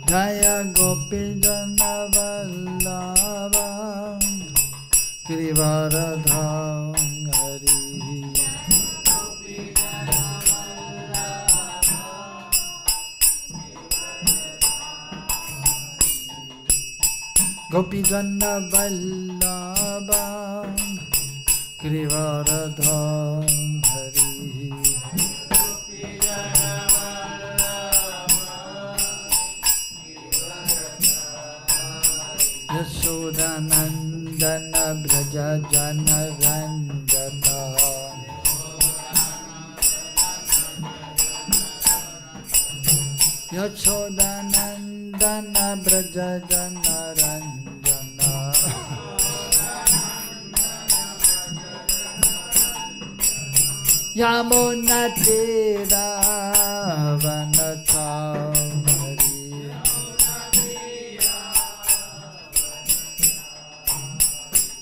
Jaya Gopi Jana Vallabha Girivaradham Hari. Gopi Jana Vallabha Girivaradham Hari. Yashodanandana Braja Jana Ranjana. Yashodanandana Braja Jana Ranjana. Yamuna Tira Vanatam Hari.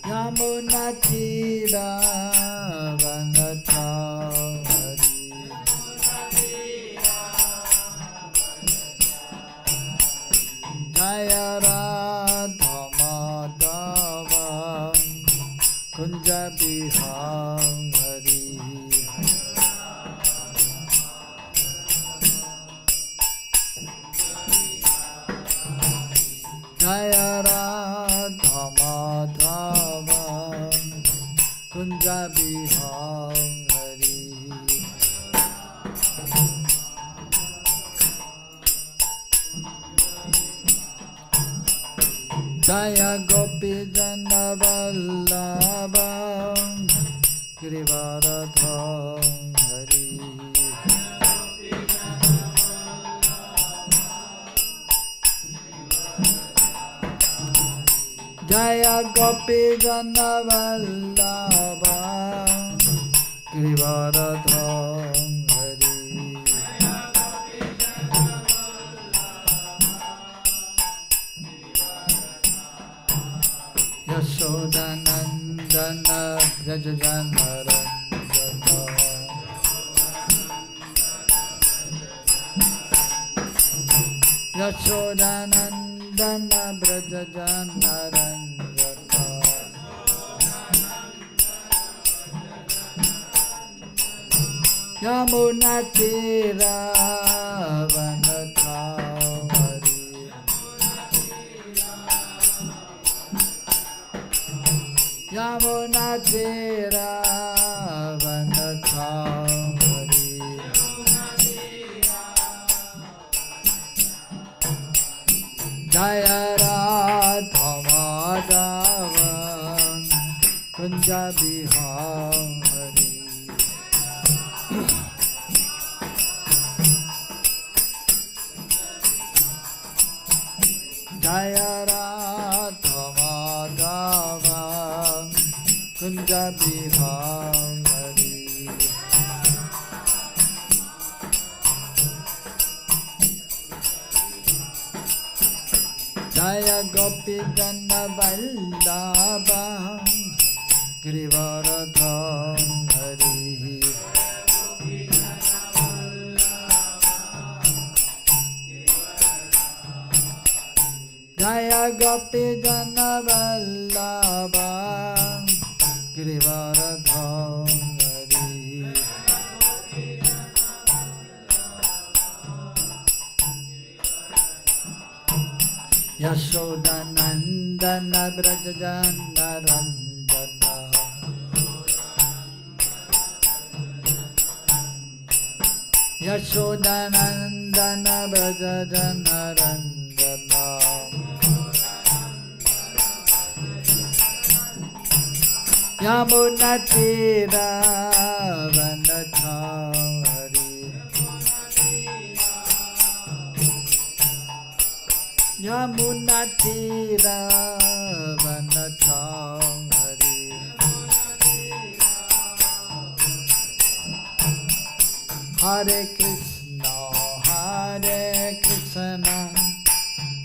Yamuna Tira Vanatam Hari. Jaya Radha Madhava Kunja Biham Hari. Jaya Radha Madhava Kunja Biham Hari. Jaya Gopi Jana Vallabha Girivaradham Hari. Jaya Gopi Jana Vallabha Girivaradham Hari. Yashodanandana Braja Jana Ranjana. Yashodanandana Braja Jana Ranjana. Yamuna Tira Vanatam Hari. Yamuna Tira Vanatam Hari. Jaya Radha Madhava Kunja Biham Hari. Jaya Radha Madhava Kunja Biham Hari. Jaya Gopi Jana Vallabha Girivaradham Hari. Jaya Gopi Jana Vallabha Girivaradham Hari. Yashodanandana Braja Jana Ranjana. Yashodanandana Braja Jana Ranjana. Yamuna Tira Vanatam Hari. Yamuna Tira Vanatam Hari. Hare Kṛṣṇa Hare Kṛṣṇa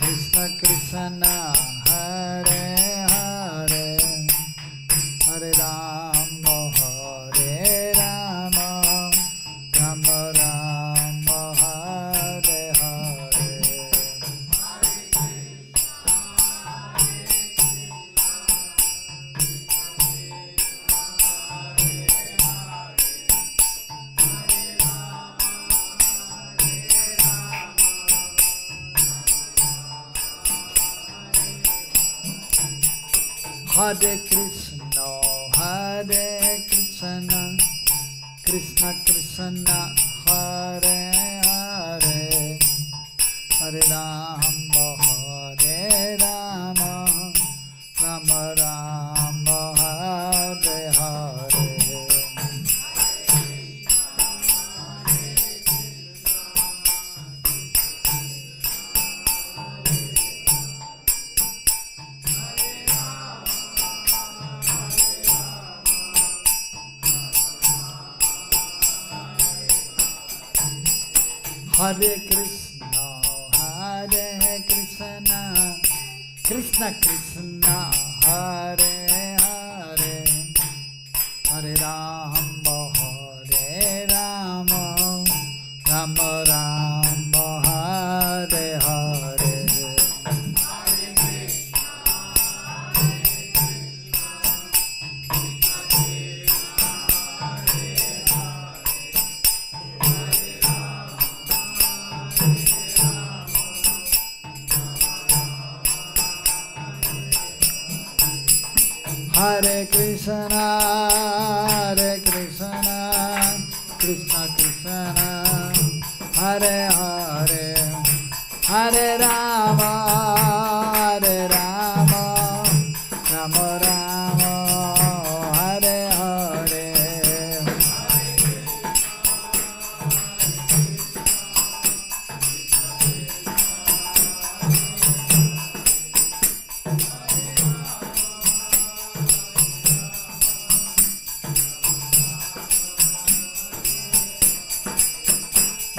Kṛṣṇa Kṛṣṇa Hare Hare Hare Rama Hare Rama Rama Rama Hare Hare. Hare Krishna, Hare Krishna, Krishna Krishna, Hare Hare, Hare Rama, Hare Rama, Rama Rama, Hare Hare. Hare Krishna, Hare Krishna, Krishna Krishna, Hare Hare, Hare Rama, Hare Rama, Rama Rama, Hare Hare. Hare Krishna, Hare Krishna, Krishna Krishna, Hare Hare, Hare Rama, Hare Rama, Rama Rama, Hare Hare.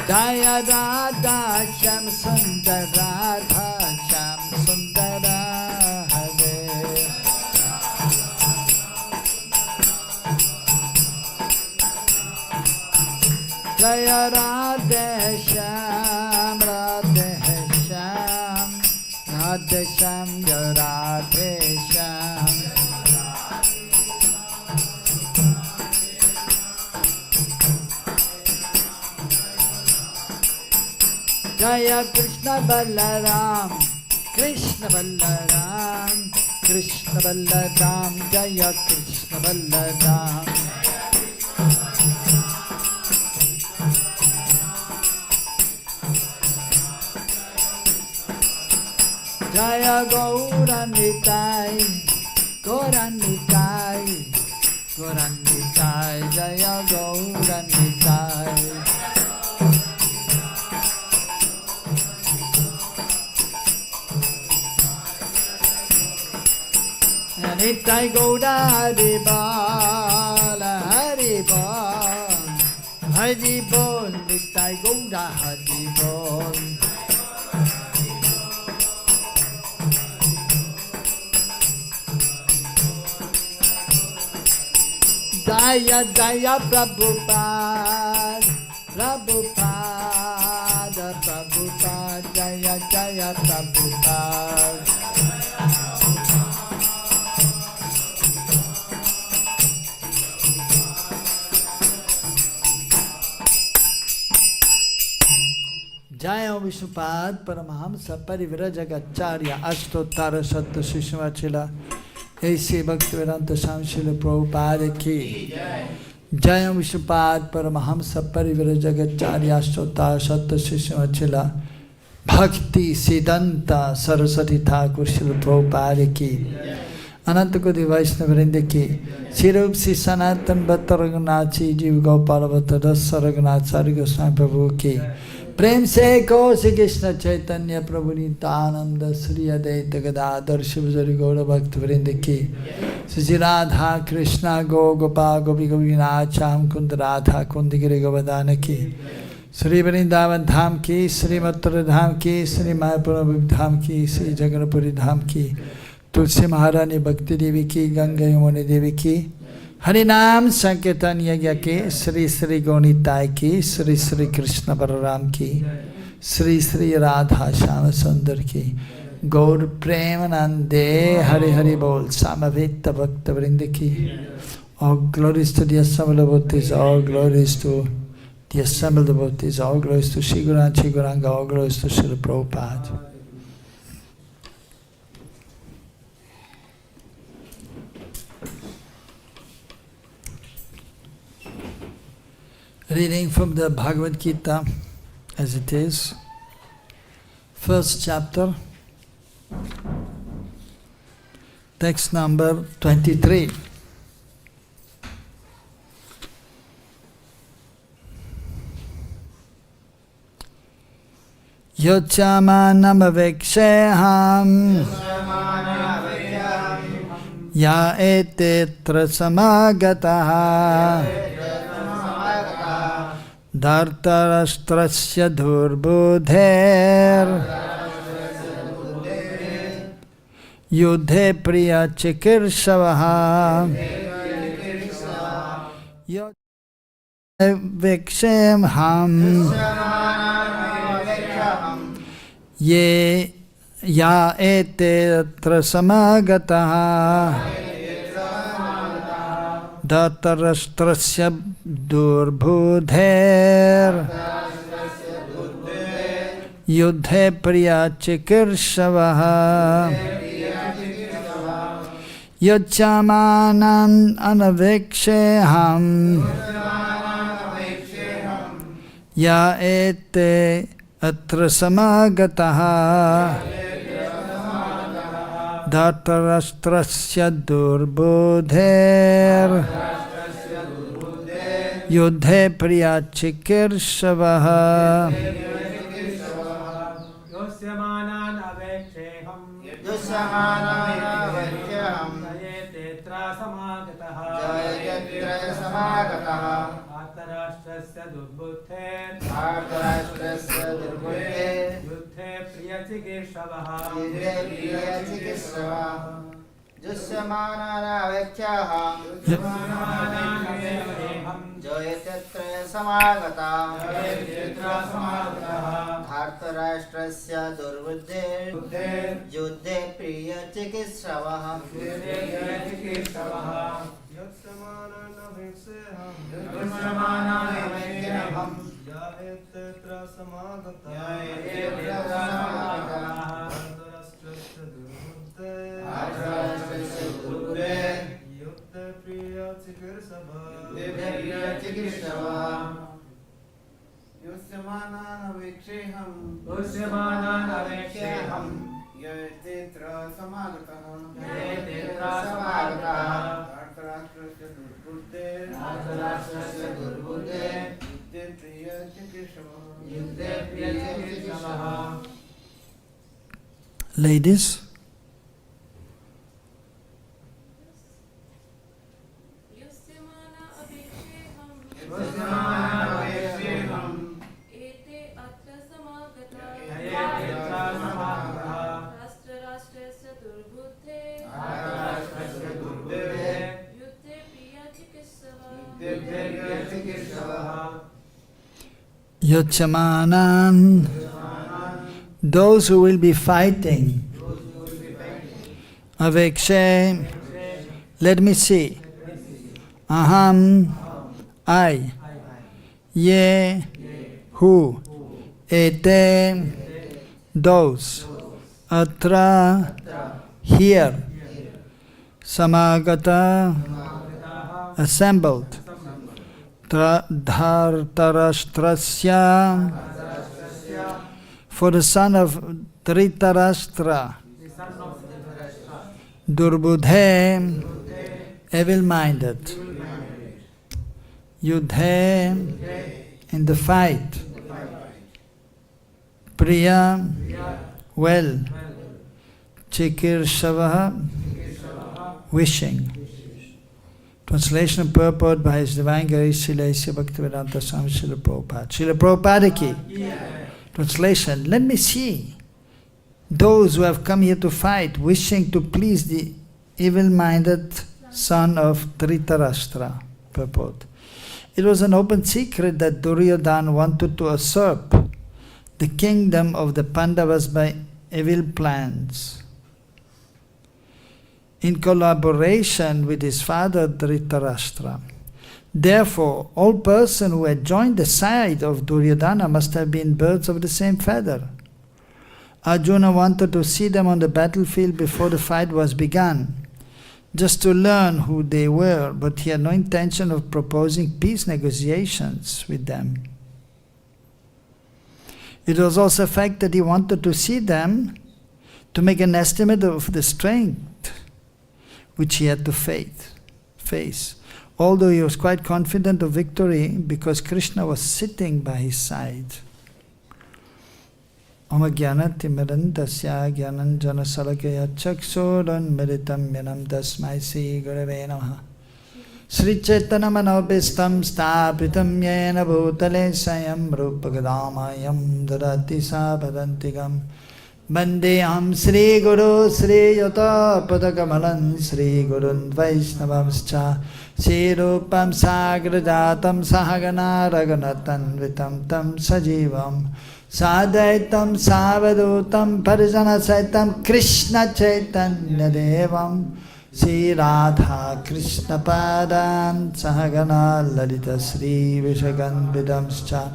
Jaya Radha Shyam Sundar Radha Shyam Sundara Hare. Jaya Radha Shyam Radha Shyam Radha Shyam Jaya Radha Shyam. Jaya Krishna Balaram, Krishna Balaram, Krishna Balaram, Jaya Krishna Balaram. Jaya Gauranitai, Gauranitai, Gauranitai, Jaya Gauranitai. Nitai Gauda Haribol, Haribol, Haribol, Nitai Gauda Haribol. Jaya Jaya Prabhupada, Prabhupada, Prabhupada, Jaya Jaya Prabhupada. Jaya Vishnupada Paramahamsa Parivrajagacharya Ashtotara Satta Shishmachila A.C. Bhaktivedanta Swami Srila Prabhupada Ki Jaya Vishnupada Paramahamsa Parivrajagacharya Ashtotara Satta Shishmachila Bhakti Siddhanta Saraswati Thakur Srila Prabhupada Ki Ananta Koti Vaishnavrinda Ki Sirup Si Sanatan Bhatta Raghunath Ji Jiv Gopala Bhatta Rasa Raghunath Sari Goswami Prabhu Ki Prem se ko Sri Krishna Chaitanya Prabhu Nityananda Sri Advaita Gadadhar Shivajari Gaura Bhakta Vrinda Ki Sri Radha Krishna Go Gopa Gopi Govindacham Kunda Radha Kundigiri Govardhana Ki Sri Vrindavan Dham Ki Sri Mathura Dham Ki Sri Mayapura Dham Ki Sri Jagannathpuri Dham Ki Tulsi Maharani Bhakti Devi Ki Ganga Yamuni Devi Ki Harinam Sankirtan Yagya Ki Sri Sri Gaunitai Ki Sri Sri Krishna Balaram Ki Sri Sri Radha Shama Sundar Ki Gaur Premanande Hari Hari Bol Samavita Bhakta Vrinda Ki. All glories to the assembled devotees, all glories to the assembled devotees, all glories to Shri Guru and Shri Gauranga, all glories to Srila Prabhupada. Reading from the Bhagavad Gita as it is, first chapter, text number 23. Yotsyamānān avekṣe aham ya atra samāgatāḥ dhārtarāṣṭrasya durbuddher yuddhe priya-cikīrṣavaḥ avekṣe aham ye ya atra samāgatāḥ dhārtarāṣṭrasya durbuddher yuddhe priya-cikīrṣavaḥ yotsyamānān avekṣe aham ya atra samāgatāḥ dhārtarāṣṭrasya durbuddher yuddhe priya-cikīrṣavaḥ yotsyamānān avekṣeham dhārtarāṣṭrasya durbuddher yuddhe priya-cikīrṣavaḥ yotsyamānān avekṣeham yatra samāgatāḥ dhārtarāṣṭrasya durbuddher yuddhe priya-cikīrṣavaḥ yotsyamānān avekṣeham yatra samāgatāḥ dhārtarāṣṭrasya durbuddher yuddhe priya-cikīrṣavaḥ yotsyamānān avekṣeham yatra samāgatāḥ dhārtarāṣṭrasya durbuddher yuddhe priya-cikīrṣavaḥ. Ladies, yotsyamānān, those who will be fighting. Avekṣe, let me see. Aham, I. Ye, who. Ete, those. Atra, here. Samāgatāḥ, assembled. Dhṛtarāṣṭrasya, for the son of Dhṛtarāṣṭra. Durbuddhe, evil-minded. Yuddhe, in the fight. Priya, well. Cikīrṣavaḥ, wishing. Translation and purport by His Divine Grace Srila A.C. Bhaktivedanta Swami Srila Prabhupada. Srila Prabhupada ki. Translation, let me see those who have come here to fight, wishing to please the evil-minded son of Dhṛtarāṣṭra. Purport. It was an open secret that Duryodhana wanted to usurp the kingdom of the Pāṇḍavas by evil plans, in collaboration with his father Dhṛtarāṣṭra. Therefore, all persons who had joined the side of Duryodhana must have been birds of the same feather. Arjuna wanted to see them on the battlefield before the fight was begun. just to learn who they were, but he had no intention of proposing peace negotiations with them. It was also a fact that he wanted to see them to make an estimate of the strength which he had to face. Although he was quite confident of victory because Kṛṣṇa was sitting by his side. Om Jnana-timirandasya Jnananjana-salakaya Chakṣuranmiritam Yanam Tasmai Sri Gurave Namaha Sri Chaitanya-manobhistam Sthapitam Yena Bhutale Sayam Rupagadāmayam Dadati Sapadantikam Vandeham Sri Guru Sri Yata Padakamalam Sri Gurun Vaishnavamscha Sri Rupam Sagrajatam Sahagana Raghunatan Vitam Tam Sajivam Sadaitam Savadutam Parijana Saitam Kṛṣṇa Chaitanya Devam Sri Radha Kṛṣṇa Padan Sahagana Lalita Sri Vishakambidamscha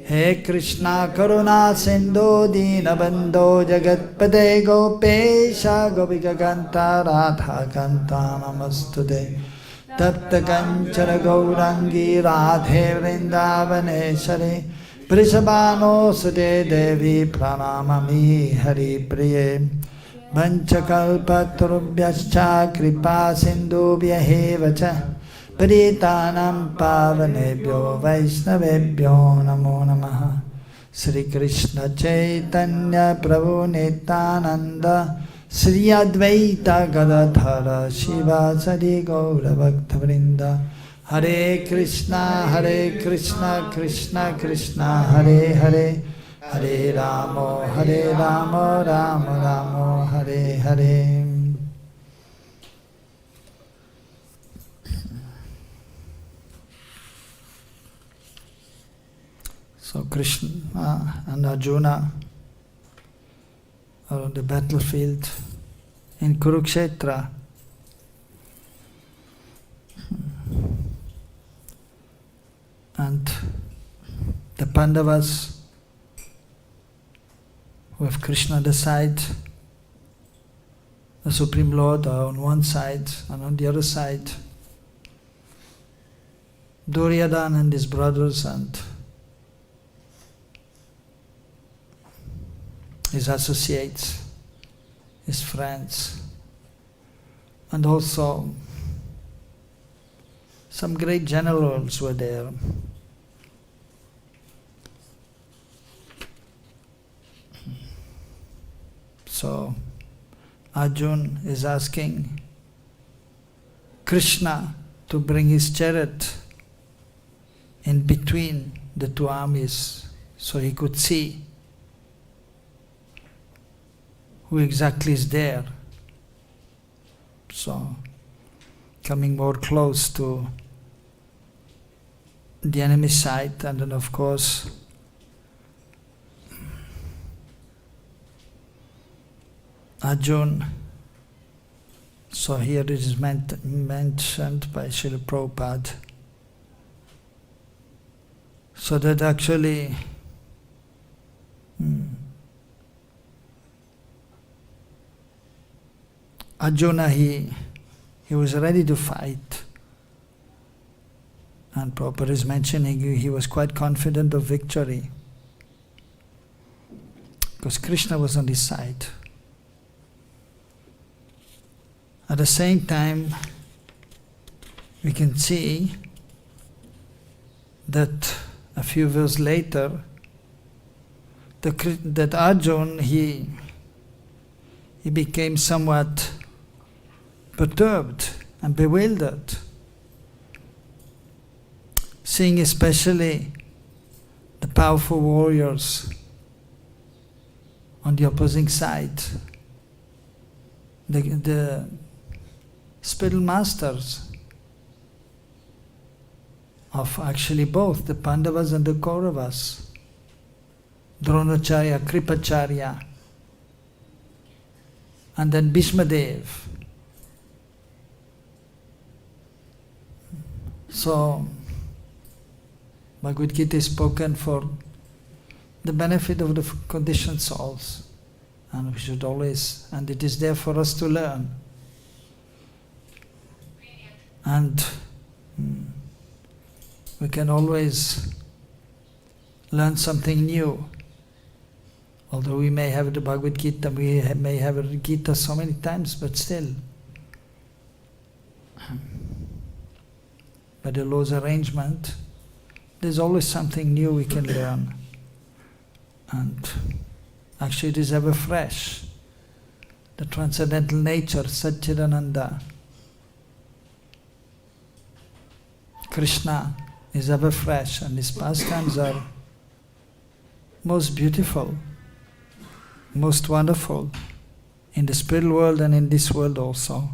He Kṛṣṇa Karuna Sindhu Dinabandho Jagatpate Gopesha Gopika Kanta Radha Kanta Namastude Tapta Kanchana Gaurangi Radhe Vrindavaneshari Vrishabhano Sute Devi Pranamami Hari Priye Vanchakalpatarubhyascha Kripa Sindhubhyaeva cha Paritanam Pavanebhyo Vaishnavebhyo Namo Namaha Sri Kṛṣṇa Chaitanya Prabhu Nityananda Sri Advaita Gadadhara Shiva Sadi Gaura Bhakta Vrinda Hare Kṛṣṇa Kṛṣṇa Kṛṣṇa Hare Hare Hare Ramo Ramo Ramo Hare Hare. So Kṛṣṇa and Arjuna are on the battlefield in Kurukshetra. And the Pāṇḍavas, who have Kṛṣṇa at the side, the Supreme Lord, are on one side, and on the other side, Duryodhana and his brothers and his associates, his friends, and also some great generals were there. So Arjuna is asking Kṛṣṇa to bring his chariot in between the two armies so he could see who exactly is there. So coming more close to the enemy side, and then of course Arjuna, so here it is mentioned by Srila Prabhupada, so that actually Arjuna, he was ready to fight. And Prabhupada is mentioning he was quite confident of victory because Kṛṣṇa was on his side. At the same time, we can see that a few verses later, that Arjuna, he became somewhat perturbed and bewildered, seeing especially the powerful warriors on the opposing side, the spiritual masters of actually both the Pāṇḍavas and the Kauravas, Dronacharya, Kripacharya, and then Bhishmadev. So Bhagavad Gita is spoken for the benefit of the conditioned souls, and we should always, and it is there for us to learn. And we can always learn something new. Although we may have the Bhagavad Gita, we may have a Gita so many times, but still, by the Lord's arrangement, there's always something new we can learn. And actually it is ever fresh. The transcendental nature, Satchidananda, Kṛṣṇa is ever fresh, and his pastimes are most beautiful, most wonderful in the spiritual world and in this world also.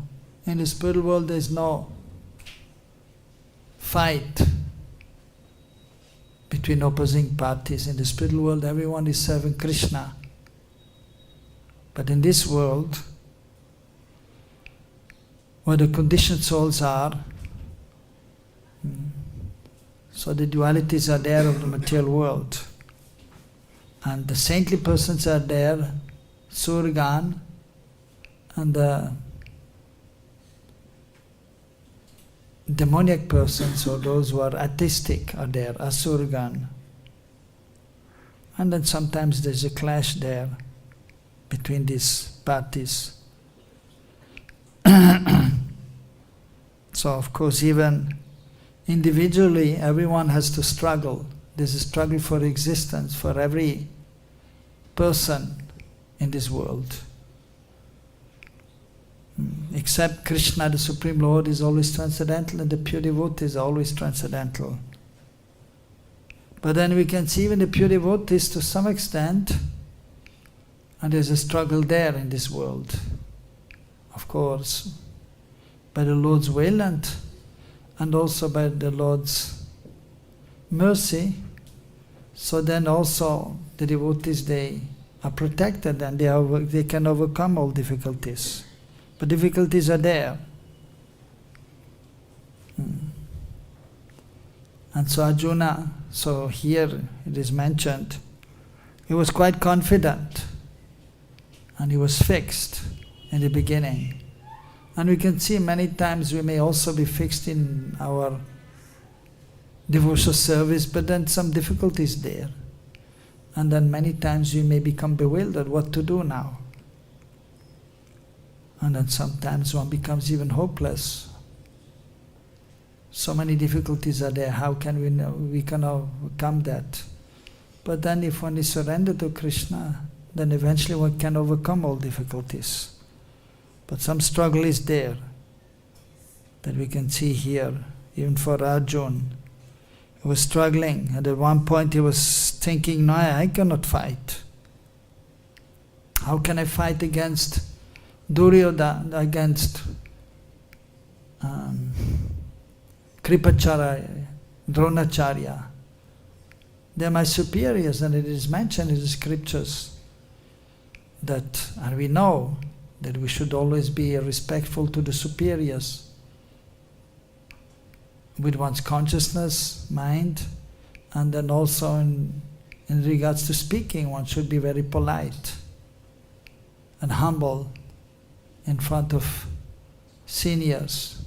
In the spiritual world there is no fight between opposing parties. In the spiritual world everyone is serving Kṛṣṇa. But in this world, where the conditioned souls are, so the dualities are there of the material world. And the saintly persons are there, Surgan, and the demoniac persons, or those who are atheistic, are there, Asurgan. And then sometimes there's a clash there between these parties. So of course even individually everyone has to struggle. There's a struggle for existence for every person in this world. Except Kṛṣṇa, the Supreme Lord, is always transcendental, and the pure devotee is always transcendental. But then we can see even the pure devotees to some extent, and there's a struggle there in this world. Of course, by the Lord's will and also by the Lord's mercy. So then also the devotees, they are protected and they can overcome all difficulties. But difficulties are there. And so Arjuna, so here it is mentioned, he was quite confident and he was fixed in the beginning. And we can see many times we may also be fixed in our devotional service, but then some difficulties there. And then many times we may become bewildered what to do now. And then sometimes one becomes even hopeless. So many difficulties are there, how can we know we can overcome that? But then if one is surrendered to Kṛṣṇa, then eventually one can overcome all difficulties. But some struggle is there that we can see here, even for Arjuna. He was struggling, and at one point he was thinking, no, I cannot fight. How can I fight against Duryodhana, against Kripacharya, Dronacharya? They are my superiors, and it is mentioned in the scriptures that, and we know that we should always be respectful to the superiors with one's consciousness, mind, and then also in regards to speaking, one should be very polite and humble in front of seniors.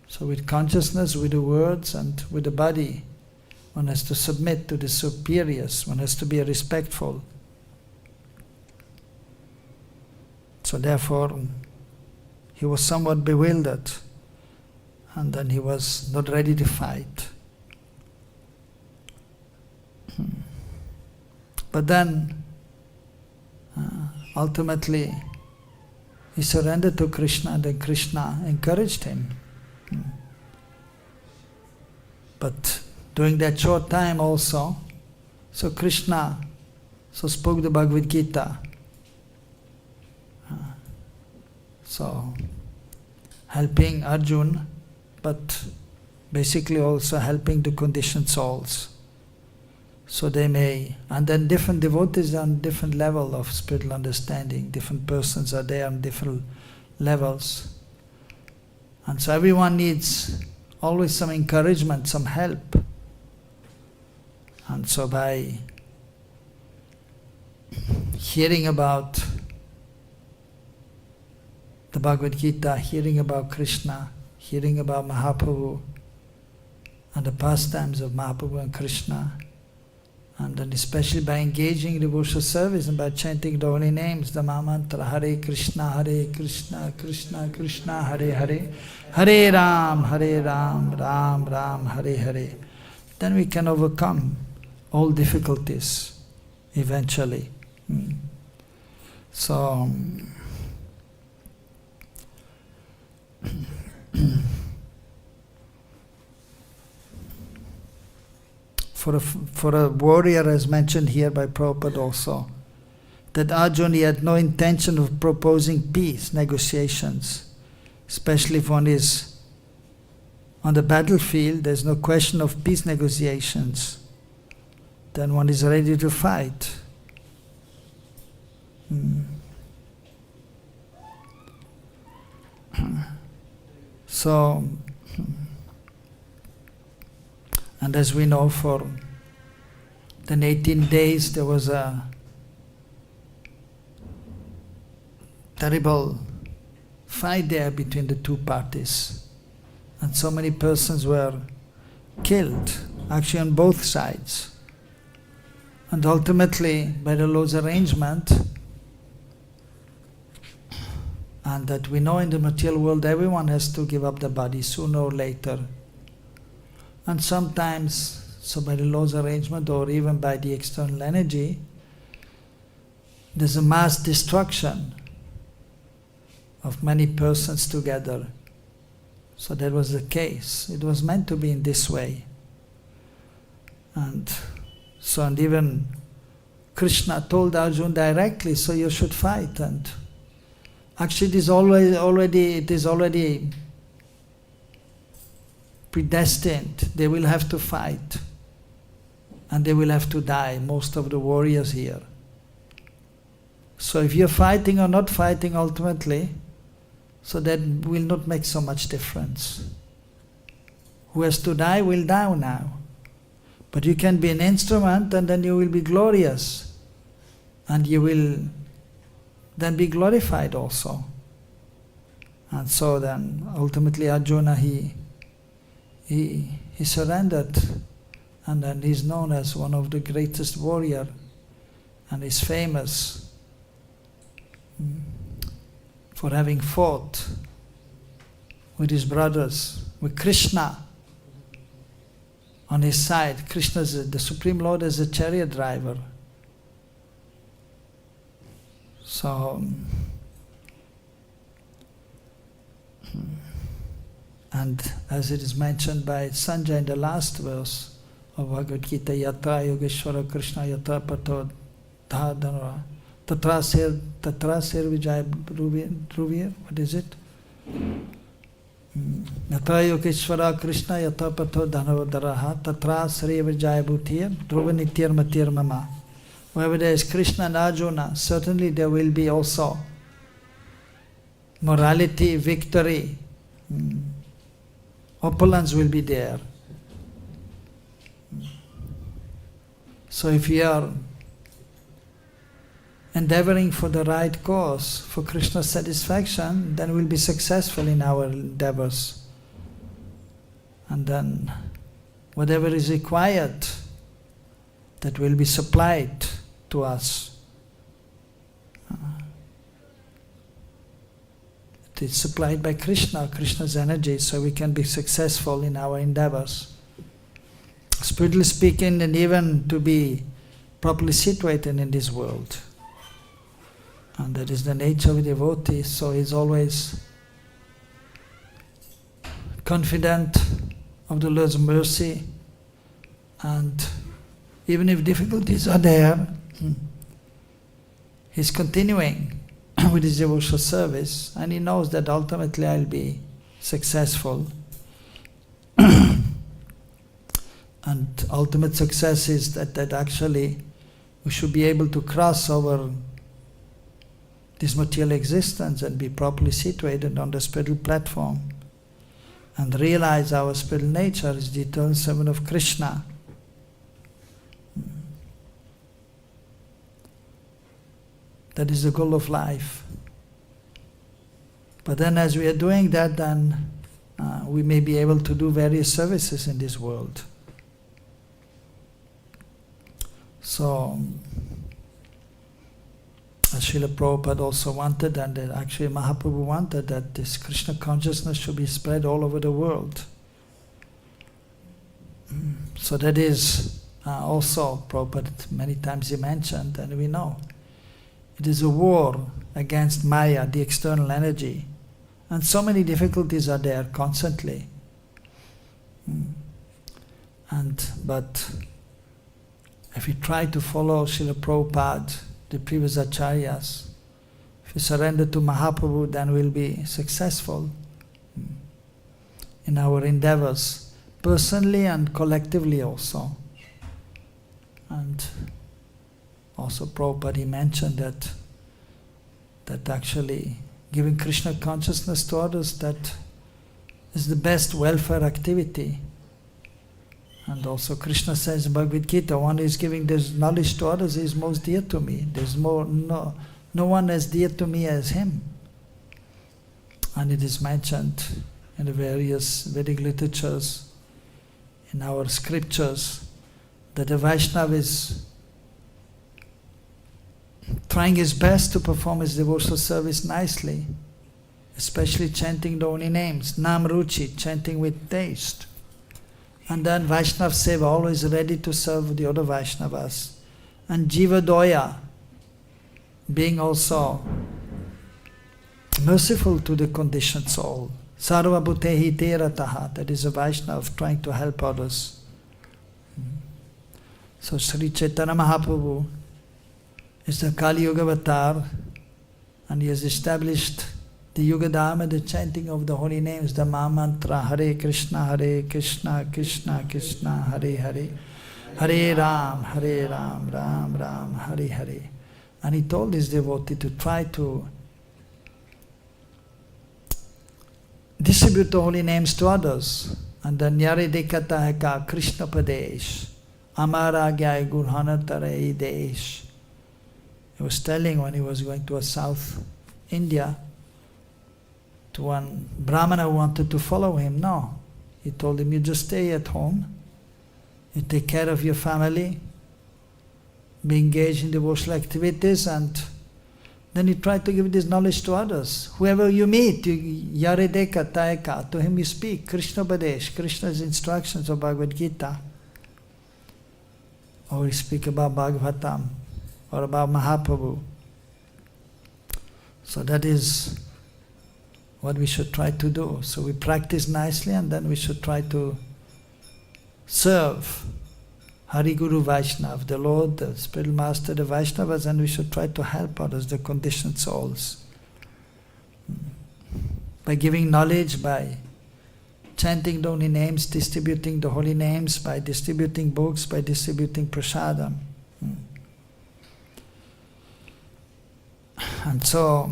So with consciousness, with the words and with the body, one has to submit to the superiors, one has to be respectful. So therefore, he was somewhat bewildered, and then he was not ready to fight. But then, ultimately, he surrendered to Kṛṣṇa, and then Kṛṣṇa encouraged him. But during that short time also, so Kṛṣṇa spoke the Bhagavad Gita. So, helping Arjuna, but basically also helping the conditioned souls. So they may, and then different devotees are on different level of spiritual understanding, different persons are there on different levels. And so everyone needs always some encouragement, some help. And so by hearing about the Bhagavad Gita, hearing about Kṛṣṇa, hearing about Mahaprabhu, and the pastimes of Mahaprabhu and Kṛṣṇa, and then especially by engaging in devotional service and by chanting the holy names, the mantra Hare Kṛṣṇa, Krishna Krishna, Hare Hare, Hare Ram, Ram Ram, Hare Hare. Then we can overcome all difficulties eventually. So, for a warrior, as mentioned here by Prabhupada also, that Arjuna had no intention of proposing peace negotiations, especially if one is on the battlefield. There's no question of peace negotiations. Then one is ready to fight. So, and as we know, for the 18 days there was a terrible fight there between the two parties. And so many persons were killed, actually on both sides. And ultimately, by the Lord's arrangement, and that we know in the material world everyone has to give up the body sooner or later. And sometimes, so by the Lord's arrangement or even by the external energy, there's a mass destruction of many persons together. So that was the case. It was meant to be in this way. And so, and even Kṛṣṇa told Arjuna directly, so you should fight. And actually it is already predestined. They will have to fight. And they will have to die, most of the warriors here. So if you're fighting or not fighting ultimately, so that will not make so much difference. Who has to die will die now. But you can be an instrument and then you will be glorious. And you will then be glorified also. And so then ultimately Arjuna, he surrendered. And then he's known as one of the greatest warrior. And is famous for having fought with his brothers, with Kṛṣṇa on his side. Kṛṣṇa, the Supreme Lord, is a chariot driver. So, and as it is mentioned by Sanjay in the last verse of Bhagavad Gita, yatra yogeshwara Kṛṣṇa yatra pato dhārtarāṣṭra. Tatra ser vijay Druvir, what is it? Yatra yogeshwara Kṛṣṇa yatra pato dhanavadaraha tatra sri vijay bhutir dhruva nityar matir mama. Wherever there is Kṛṣṇa and Arjuna, certainly there will be also morality, victory, opulence will be there. So if we are endeavoring for the right cause, for Krishna's satisfaction, then we'll be successful in our endeavors. And then whatever is required, that will be supplied to us. It is supplied by Kṛṣṇa, Krishna's energy, so we can be successful in our endeavors. Spiritually speaking, and even to be properly situated in this world. And that is the nature of a devotee, so he's always confident of the Lord's mercy, and even if difficulties are there, he's continuing with his devotional service, and he knows that ultimately I'll be successful. And ultimate success is that actually we should be able to cross over this material existence and be properly situated on the spiritual platform and realize our spiritual nature is the eternal servant of Kṛṣṇa. That is the goal of life. But then as we are doing that, then we may be able to do various services in this world. So, Srila Prabhupada also wanted, and actually Mahaprabhu wanted, that this Krishna consciousness should be spread all over the world. So that is also Prabhupada many times he mentioned, and we know. It is a war against Maya, the external energy. And so many difficulties are there constantly. But if you try to follow Srila Prabhupada, the previous acharyas, if you surrender to Mahaprabhu, then we'll be successful in our endeavors, personally and collectively also. And also Prabhupada, he mentioned that actually giving Krishna consciousness to others, that is the best welfare activity. And also Krishna says in Bhagavad Gita, one who is giving this knowledge to others is most dear to me. There's no one as dear to me as him. And it is mentioned in the various Vedic literatures, in our scriptures, that a Vaishnava is trying his best to perform his devotional service nicely, especially chanting the holy names, Nam Ruchi, chanting with taste. And then Vaishnava Seva, always ready to serve the other Vaishnavas. And Jiva Doya, being also merciful to the conditioned soul. Sarva Bhutehi Terataha, that is a Vaishnava trying to help others. So Sri Chaitanya Mahaprabhu is the Kali Yuga avatar, and he has established the Yuga Dharma, the chanting of the holy names, the Mahamantra, Hare Kṛṣṇa, Kṛṣṇa Kṛṣṇa, Hare Hare, Hare Ram, Ram Ram, Hare Hare. And he told his devotee to try to distribute the holy names to others. And then Nyare Dekata Heka Krishna Padesh, Amara Gyai Gurhana Tare Desh. He was telling when he was going to South India, to one Brahmana who wanted to follow him. No. He told him, you just stay at home, you take care of your family, be engaged in devotional activities, and then you try to give this knowledge to others. Whoever you meet, Yaredeka Taeka, to him you speak, Krishna Badesh, Krishna's instructions of Bhagavad Gita. Or you speak about Bhagavatam, or about Mahaprabhu. So that is what we should try to do. So we practice nicely, and then we should try to serve Hari Guru Vaishnava, the Lord, the spiritual master, the Vaishnavas, and we should try to help others, the conditioned souls. By giving knowledge, by chanting the holy names, distributing the holy names, by distributing books, by distributing prasadam. And so,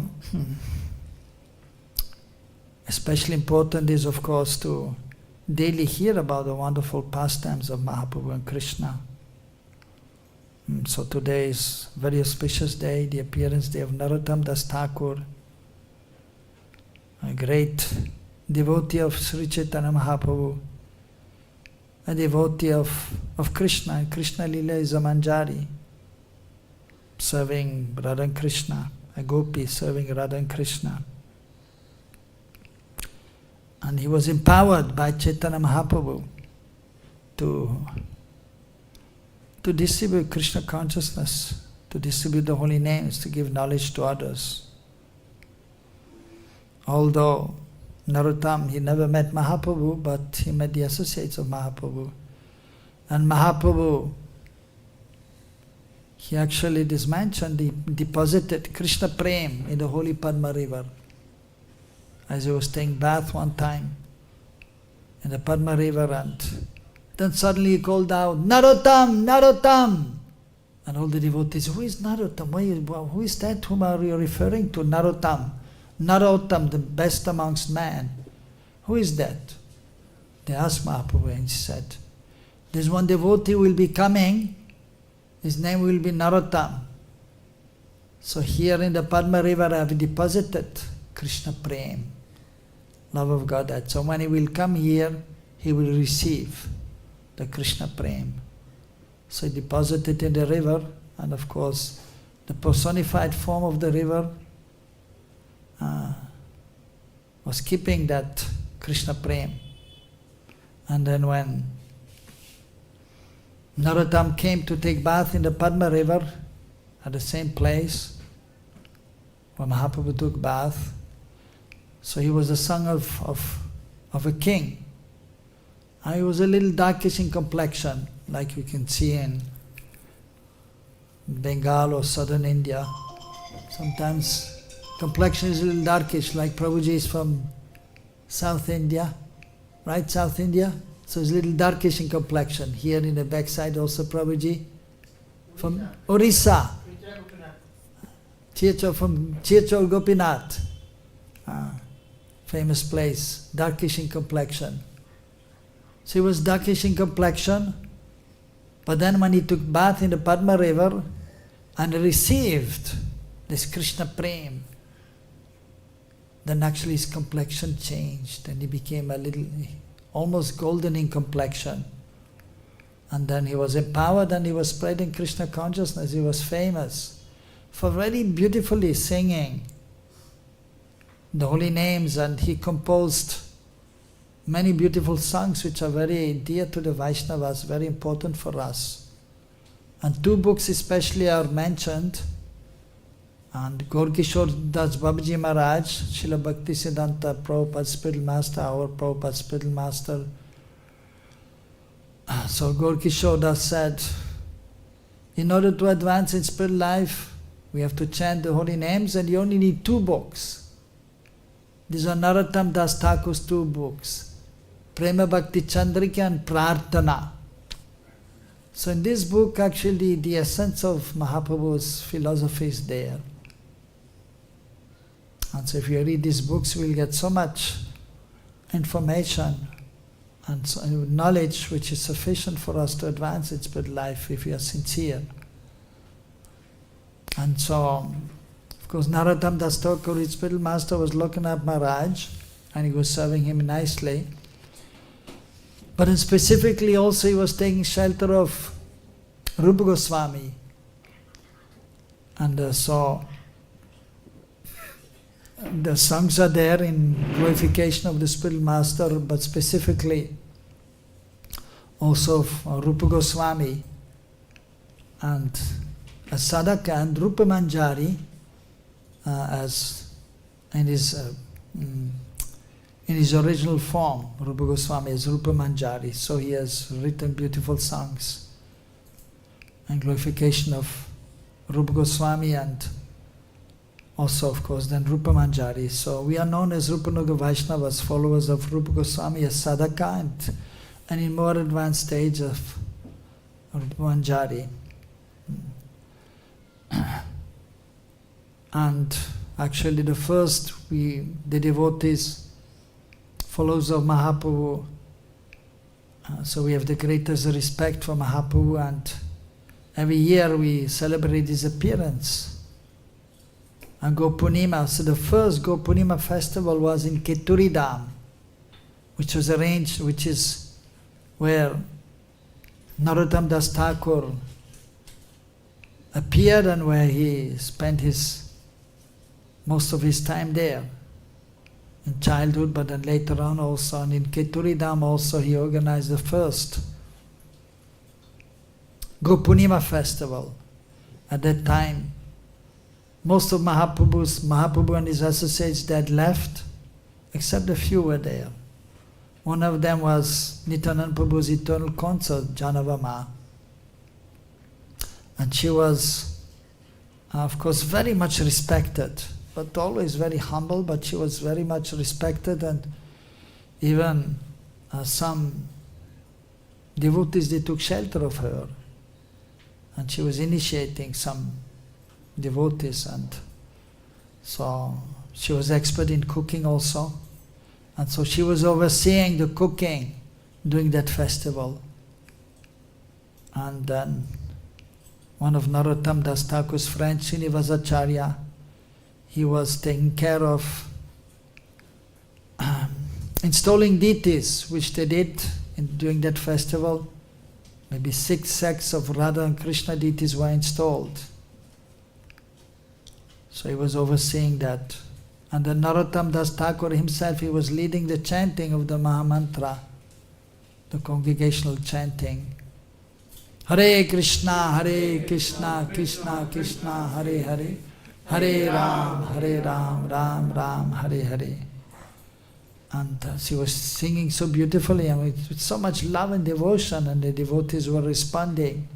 especially important is, of course, to daily hear about the wonderful pastimes of Mahaprabhu and Kṛṣṇa. So today is a very auspicious day, the appearance day of Narottam Das Thakur, a great devotee of Sri Chaitanya Mahaprabhu, a devotee of Kṛṣṇa. And Kṛṣṇa Lila is a manjari, serving Radha and Kṛṣṇa, a gopi serving Radha and Kṛṣṇa. And he was empowered by Chaitanya Mahaprabhu to distribute Krishna consciousness, to distribute the holy names, to give knowledge to others. Although Narottam, he never met Mahaprabhu, but he met the associates of Mahaprabhu. And Mahaprabhu, he actually, it is mentioned, he deposited Krishna Prem in the holy Padma river. As he was taking bath one time in the Padma river, and then suddenly he called out, Narottam, Narottam! And all the devotees, who is Narottam? Who is that whom are you referring to? Narottam. Narottam, the best amongst men. Who is that? They asked Mahaprabhu, and he said, there's one devotee who will be coming, his name will be Narottam. So here in the Padma river I have deposited Krishna Prem. love of Godhead. So when he will come here, he will receive the Krishna Prem. So he deposited in the river, and of course the personified form of the river was keeping that Krishna Prem. And then when Narottam came to take bath in the Padma river, at the same place where Mahaprabhu took bath, so he was the son of a king. And he was a little darkish in complexion, like you can see in Bengal or southern India. Sometimes complexion is a little darkish, like Prabhuji is from South India, right? South India? So it's a little darkish in complexion. Here in the backside also Prabhuji from Orissa. From Chirchor Gopinath, famous place, darkish in complexion. So he was darkish in complexion, but then when he took bath in the Padma river and received this Krishna Prem, then actually his complexion changed and he became a little, almost golden in complexion. And then he was empowered and he was spreading Krishna consciousness. He was famous for very beautifully singing the holy names, and he composed many beautiful songs which are very dear to the Vaishnavas, very important for us. And two books especially are mentioned, and Gaur Kishore Das Babaji Maharaj, Srila Bhakti Siddhanta Prabhupada's spiritual master, our Prabhupada's spiritual master. So Gaur Kishore Das said, in order to advance in spiritual life, we have to chant the holy names, and you only need two books. These are Narottam Das Thakur's two books, Prema Bhakti Chandrika and Prarthana. So in this book actually the essence of Mahaprabhu's philosophy is there. And so if you read these books, you will get so much information and so knowledge which is sufficient for us to advance in spiritual life if we are sincere. And so, of course, Narottam Das Thakur, his spiritual master, was Lokanath Maharaj, and he was serving him nicely. But then specifically also he was taking shelter of Rupa Goswami. And so the songs are there in glorification of the spiritual master, but specifically also of Rupa Goswami and as Sadhaka and Rupa Manjari as in his original form, Rupa Goswami as Rupa Manjari. So he has written beautiful songs and glorification of Rupa Goswami and also of course then Rupa Manjari. So we are known as Rupanuga Vaishnavas, followers of Rupa Goswami as Sadhaka and in more advanced stage of Rupa Manjari. And actually the devotees, followers of Mahaprabhu, so we have the greatest respect for Mahaprabhu, and every year we celebrate his appearance. And Gopurnima, so the first Gopurnima festival was in Keturidam, which is where Narottam Das Thakur appeared and where he spent most of his time there in childhood, but then later on also. And in Keturidam also he organized the first Gopurnima festival. At that time, most of Mahaprabhu and his associates that had left, except a few were there. One of them was Nityananda Prabhu's eternal consort, Janavama. And she was, of course, very much respected, but always very humble, but she was very much respected, and even some devotees, they took shelter of her. And she was initiating some devotees, and so she was expert in cooking also. And so she was overseeing the cooking during that festival. And then one of Narottam Das Thakur's friends, Srinivasacharya, he was taking care of installing deities, which they did during that festival. Maybe 6 sects of Radha and Krishna deities were installed. So he was overseeing that. And then Narottam Das Thakur himself, he was leading the chanting of the Mahamantra, the congregational chanting. Hare Krishna, Krishna Krishna, Hare Hare, Hare Ram, Ram Ram, Hare Hare. And she was singing so beautifully, and with so much love and devotion, and the devotees were responding.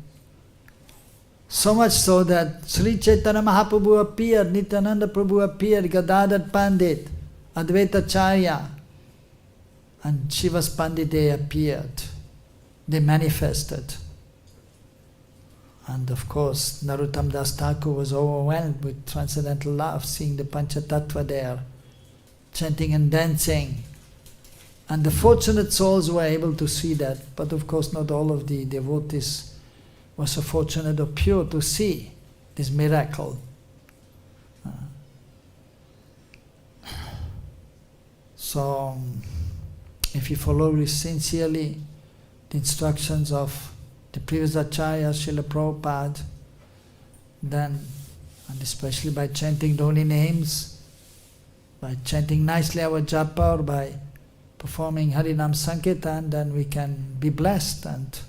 So much so that Sri Chaitanya Mahaprabhu appeared, Nityananda Prabhu appeared, Gadadhar Pandit, Advaita Charya, and Shiva's Pandit, they appeared. They manifested. And of course, Narottam Das Thakur was overwhelmed with transcendental love, seeing the Panchatattva there, chanting and dancing. And the fortunate souls were able to see that, but of course not all of the devotees were so fortunate or pure to see this miracle. So, if you follow sincerely the instructions of the previous Acharya, Srila Prabhupada, then, and especially by chanting the holy names, by chanting nicely our japa, or by performing Harinam Sankirtan, then we can be blessed and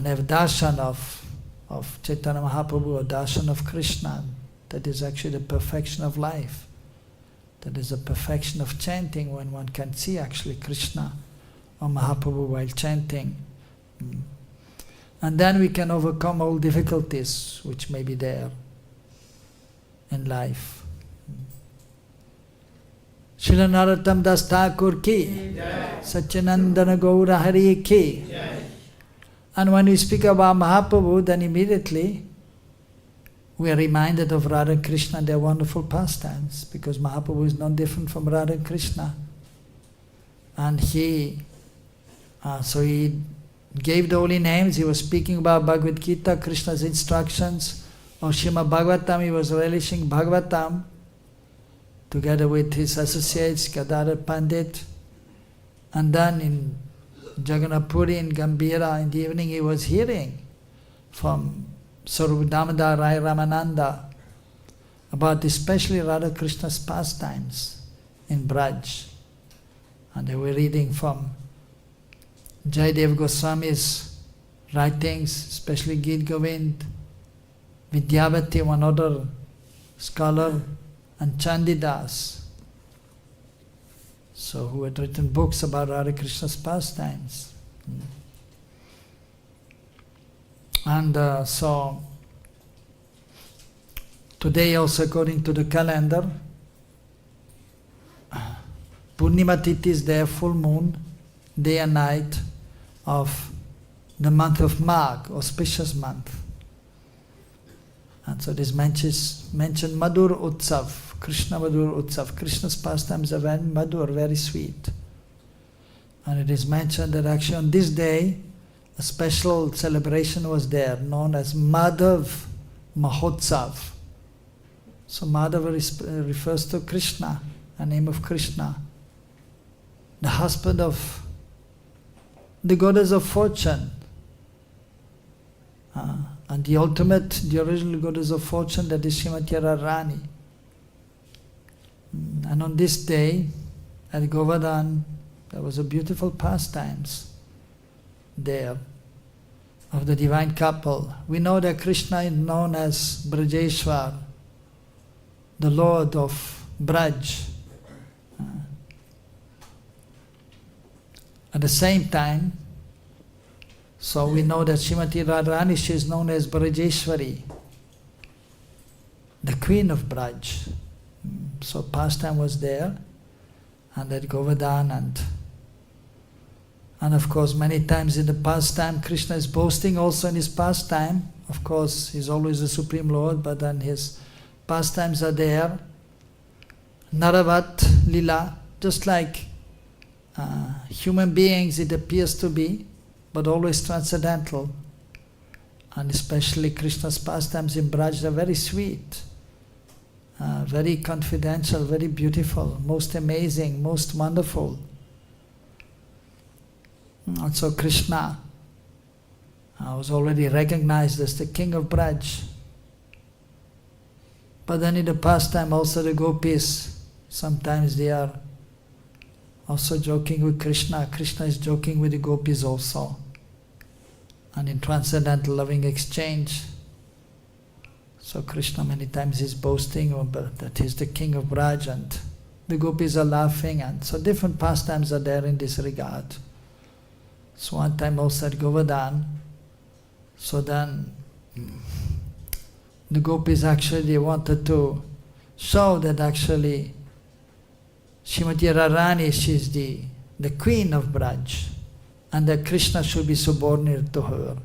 have darshan of Chaitanya Mahaprabhu, or darshan of Krishna. That is actually the perfection of life. That is the perfection of chanting, when one can see actually Krishna or Mahaprabhu while chanting. And then we can overcome all difficulties which may be there in life. Srila Narottam Das Thakur ki, Satyanandana Gaura Hari ki. And when we speak about Mahaprabhu, then immediately we are reminded of Radha and Krishna and their wonderful pastimes, because Mahaprabhu is not different from Radha and Krishna. And he gave the holy names. He was speaking about Bhagavad Gita, Krishna's instructions, or Srimad Bhagavatam. He was relishing Bhagavatam together with his associates, Gadadhar Pandit. And then in Jagannath Puri, in Gambhira, in the evening, he was hearing from Sarup Damodar Rai Ramananda about especially Radha Krishna's pastimes in Braj. And they were reading from Jayadev Goswami's writings, especially Gita Govind, Vidyavati, one other scholar, and Chandidas, so who had written books about Radha Krishna's pastimes. And so today also, according to the calendar, Purnima Tithi is there, full moon, day and night of the month of Magh, auspicious month. And so this mentioned Madhur Utsav, Krishna Madhur Utsav. Krishna's pastimes are very madhur, very sweet. And it is mentioned that actually on this day, a special celebration was there, known as Madhav Mahotsav. So Madhava refers to Krishna, a name of Krishna, the husband of the goddess of fortune. And the ultimate, the original goddess of fortune, that is Srimati Radharani. And on this day, at Govardhan, there was a beautiful pastimes there of the divine couple. We know that Krishna is known as Brajeshwar, the Lord of Braj. At the same time, so we know that Srimati Radharani, she is known as Brajeshwari, the queen of Braj. So pastime was there, and at Govardhan, and of course many times in the pastime Krishna is boasting also in his pastime. Of course he's always the Supreme Lord, but then his pastimes are there. Naravat Lila, just like human beings it appears to be, but always transcendental. And especially Krishna's pastimes in Braj are very sweet. very confidential, very beautiful, most amazing, most wonderful. Also Kṛṣṇa was already recognized as the king of Braj. But then in the pastime also the gopis, sometimes they are also joking with Kṛṣṇa. Kṛṣṇa is joking with the gopis also. And in transcendental loving exchange, so Kṛṣṇa many times is boasting that he's the king of Braj, and the gopis are laughing, and so different pastimes are there in this regard. So one time also at Govardhan, so then the gopis actually wanted to show that actually Śrīmati Radharani, she is the queen of Braj, and that Kṛṣṇa should be subordinate to her.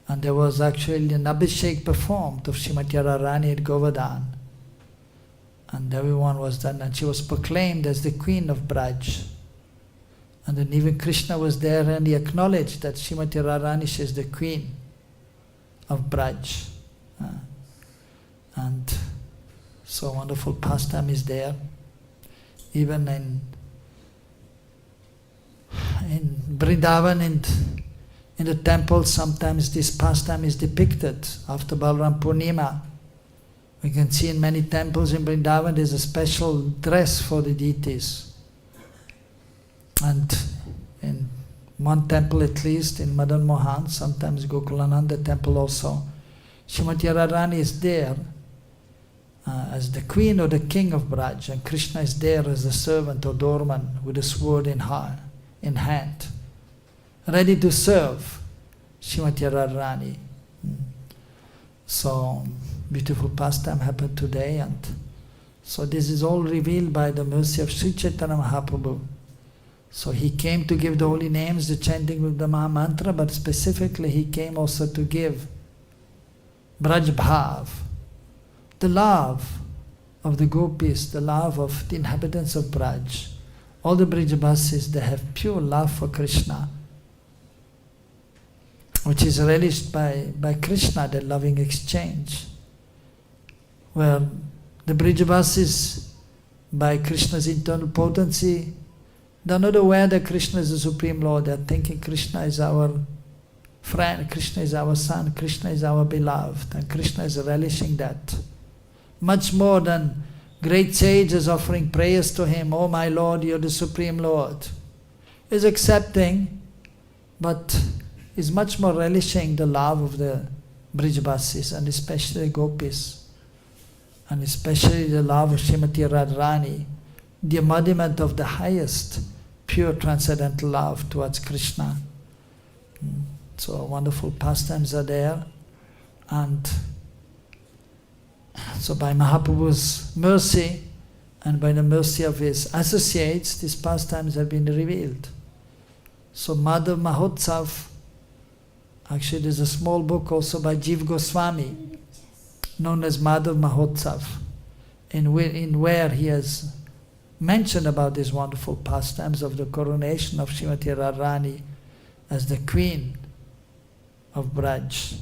And there was actually an abhishek performed of Śrīmati Radharani at Govardhan. And everyone was done, and she was proclaimed as the queen of Braj. And then even Kṛṣṇa was there, and he acknowledged that Śrīmati Radharani, she is the queen of Braj. And so wonderful pastime is there. Even in Vrindavan, in the temple, sometimes this pastime is depicted after Balaram Purnima. We can see in many temples in Vrindavan there is a special dress for the deities. And in one temple at least, in Madan Mohan, sometimes Gokulananda temple also, Śrīmati Radharani is there as the queen or the king of Braj, and Kṛṣṇa is there as the servant or doorman with a sword in hand, ready to serve Śrīmati Radharani. So beautiful pastime happened today, and so this is all revealed by the mercy of Sri Chaitanya Mahaprabhu. So he came to give the holy names, the chanting with the Maha Mantra, but specifically he came also to give Braj Bhav, the love of the gopis, the love of the inhabitants of Braj. All the Brijabasis, they have pure love for Kṛṣṇa, which is relished by Kṛṣṇa, the loving exchange, where the Brijabasis, by Kṛṣṇa's internal potency, they are not aware that Kṛṣṇa is the Supreme Lord. They are thinking Kṛṣṇa is our friend, Kṛṣṇa is our son, Kṛṣṇa is our beloved, and Kṛṣṇa is relishing that. Much more than great sages offering prayers to him, "Oh my Lord, you are the Supreme Lord." Is accepting, but is much more relishing the love of the Brijabasis, and especially gopis, and especially the love of Śrīmati Radharani, the embodiment of the highest pure transcendental love towards Kṛṣṇa. So wonderful pastimes are there, and so by Mahaprabhu's mercy and by the mercy of his associates, these pastimes have been revealed. So Madhav Mahotsav, actually there's a small book also by Jiva Goswami, known as Madhav Mahotsav, in where he has mentioned about these wonderful pastimes of the coronation of Śrīmati Radharani as the queen of Braj,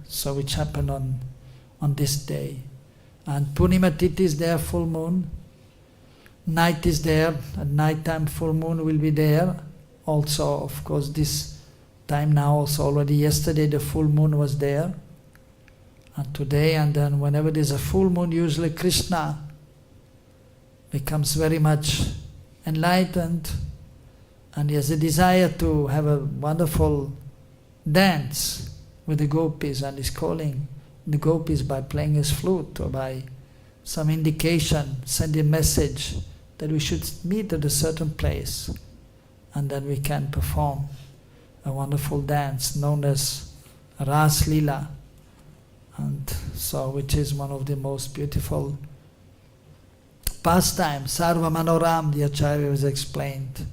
so which happened on this day. And Purnima Tithi is there, full moon. Night is there, at night time full moon will be there. Also, of course, this time now also already yesterday the full moon was there. And today, and then whenever there's a full moon, usually Kṛṣṇa becomes very much enlightened, and he has a desire to have a wonderful dance with the gopis, and is calling the gopis by playing his flute or by some indication, sending a message that we should meet at a certain place, and then we can perform a wonderful dance known as Ras Leela, and so which is one of the most beautiful pastimes. Sarva Manoram, the Acharya has explained,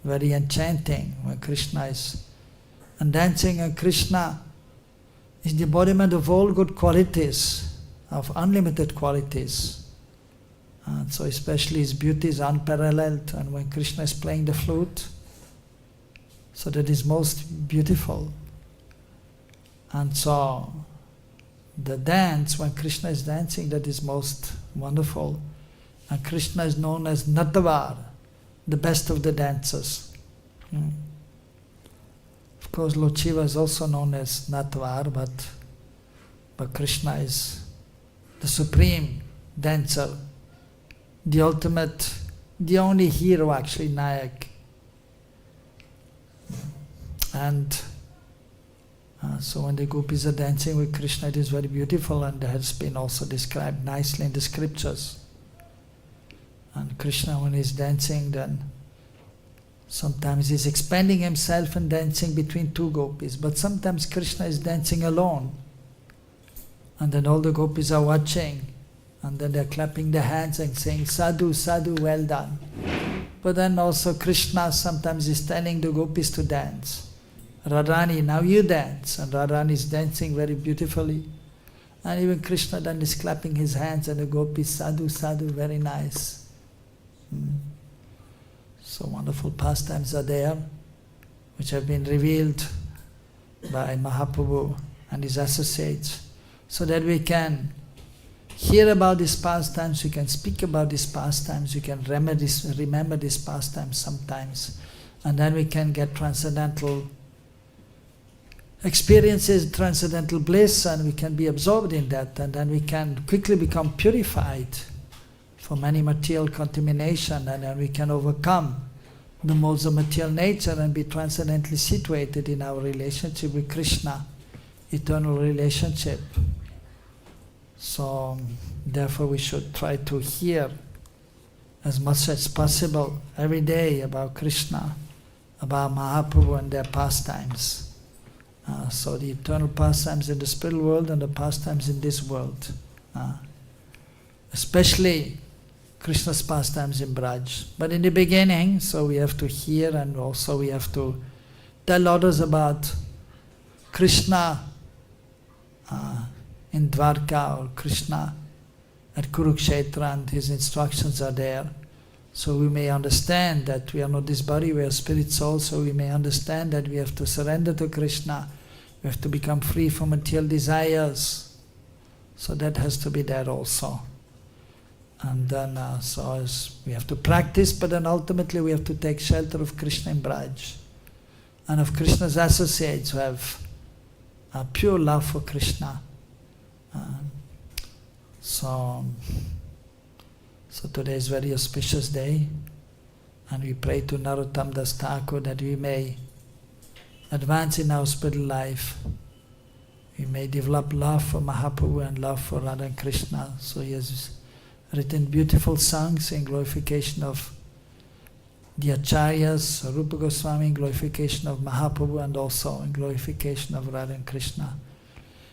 very enchanting when Kṛṣṇa is and dancing, and Kṛṣṇa is the embodiment of all good qualities, of unlimited qualities. And so especially his beauty is unparalleled, and when Kṛṣṇa is playing the flute, so that is most beautiful. And so the dance, when Krishna is dancing, that is most wonderful. And Krishna is known as Natavar, the best of the dancers. Of course, Lord Shiva is also known as Natavar, but Krishna is the supreme dancer, the ultimate, the only hero actually, Nayak. And so when the gopis are dancing with Krishna, it is very beautiful, and has been also described nicely in the scriptures. And Krishna, when he's dancing, then sometimes he's expanding himself and dancing between two gopis, but sometimes Krishna is dancing alone. And then all the gopis are watching, and then they're clapping their hands and saying, Sadhu, Sadhu, well done. But then also Krishna sometimes is telling the gopis to dance. Radhani, now you dance. And Radhani is dancing very beautifully. And even Krishna then is clapping his hands, and the gopis, Sadhu, Sadhu, very nice. So wonderful pastimes are there, which have been revealed by Mahaprabhu and his associates, so that we can hear about these pastimes, we can speak about these pastimes, we can remember these pastimes sometimes, and then we can get transcendental experiences, transcendental bliss, and we can be absorbed in that, and then we can quickly become purified from any material contamination, and then we can overcome the modes of material nature and be transcendently situated in our relationship with Krishna, eternal relationship. So therefore we should try to hear as much as possible every day about Krishna, about Mahaprabhu and their pastimes. So the eternal pastimes in the spiritual world and the pastimes in this world. Especially Krishna's pastimes in Braj. But in the beginning, so we have to hear, and also we have to tell others about Krishna in Dwarka, or Krishna at Kurukshetra, and his instructions are there. So we may understand that we are not this body, we are spirit soul, so we may understand that we have to surrender to Krishna, we have to become free from material desires. So that has to be there also. And then we have to practice, but then ultimately we have to take shelter of Krishna in Braj, and of Krishna's associates who have a pure love for Krishna. So today is a very auspicious day, and we pray to Narottam Das Thakur that we may advance in our spiritual life. We may develop love for Mahaprabhu and love for Radha and Krishna. So he has written beautiful songs in glorification of the Acharyas, Rupa Goswami in glorification of Mahaprabhu, and also in glorification of Radha and Krishna.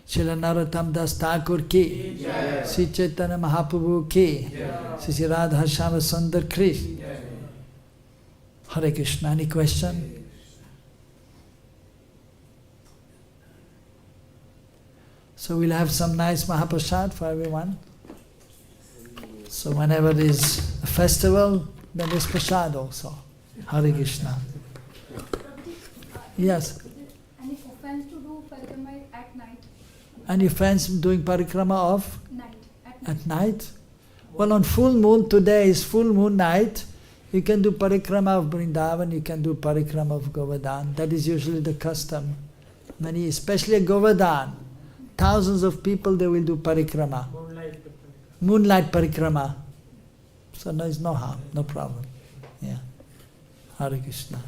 Srila Narottam Das Thakur ki, Sri Chaitanya Mahaprabhu ki, Sri Radha Shyama Sundar Krishna. Hare Krishna. Any question? So we'll have some nice Mahaprasad for everyone. So whenever there is a festival, then there's prasad also. Hare Krishna. Yes. Any offense to do parikrama at night? Any offense doing parikrama of? Night. At night? Well, on full moon, today is full moon night, you can do parikrama of Vrindavan, you can do parikrama of Govardhan. That is usually the custom. Many, especially at Govardhan, thousands of people, they will do parikrama. Moonlight parikrama. So there is no harm, no problem. Yeah. Hare Krishna.